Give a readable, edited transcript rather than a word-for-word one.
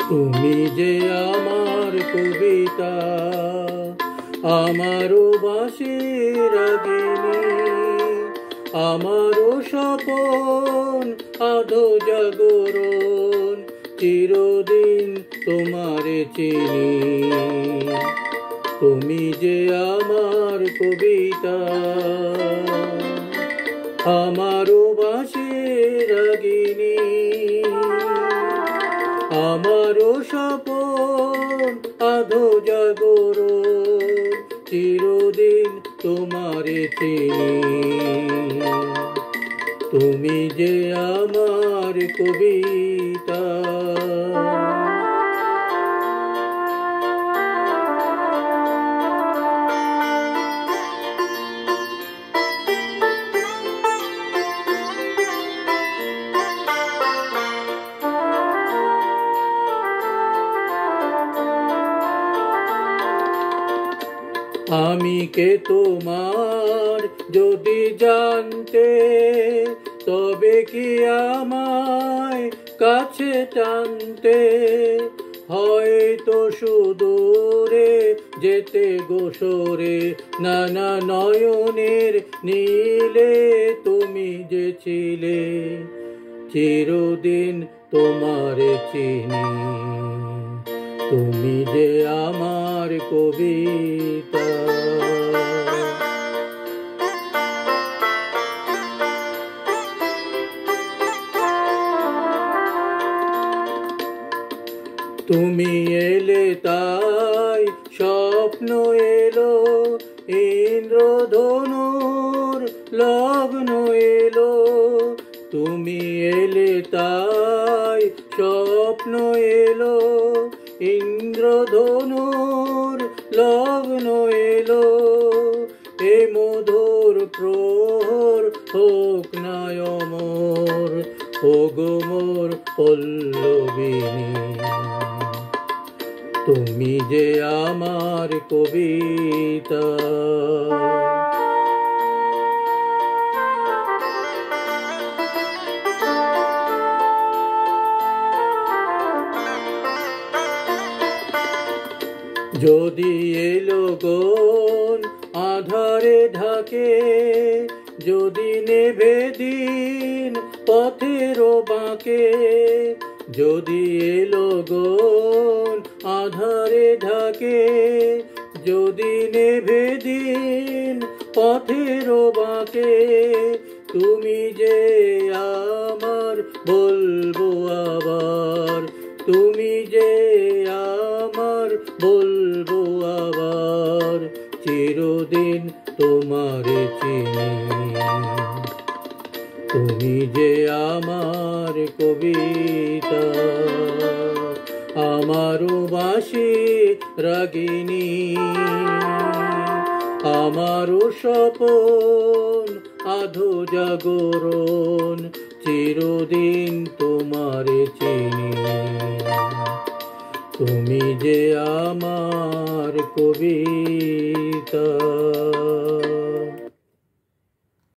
তুমি যে আমার কবিতা, আমারও বাঁশির রাগিনী, আমারও স্বপন আধো জাগরণ, চিরদিন তোমারে চিনি। তুমি যে আমার কবিতা, আমারও বাঁশির রাগিনী, আমারও স্বপন আধো জাগরণ, চিরদিন তোমারে চিনি। তুমি যে আমার কবিতা। আমি কে তোমার যদি জানতে, তবে কি আমায় কাছে টানতে, হয়তো সুদূরে যেতে গোসরে, নানা নয়নের নীলে তুমি যে ছিলে, চিরদিন তোমারে চিনি। তুমি যে আমার কবিতা। তুমি এলে তাই স্বপ্ন এলো, ইন্দ্রধনুর লগ্ন এলো। তুমি এলে তাই স্বপ্ন এলো, ইন্দ্রধনুর লগ্ন এলো। এ মধুর প্রহর হোক না অমর, ওগো মোর পল্লবিনী। তুমি যে আমার কবিতা। যদি এলো গন আধারে ঢাকে, যদি নেভে দিন পথের বাঁকে, যদি এলো গন আধারে ঢাকে, যদি নেভে দিন পথের বাঁকে, তুমি যে আমার বলবো আবার, তুমি যে আমার বলবো আবার, চিরদিন তোমারে চিনি। তুমি যে আমার কবিতা, আমারও বাঁশি রাগিনী, আমারও স্বপন আধো জাগরণ, চিরদিন তোমারে চিনি। তুমি যে আমার কবিতা।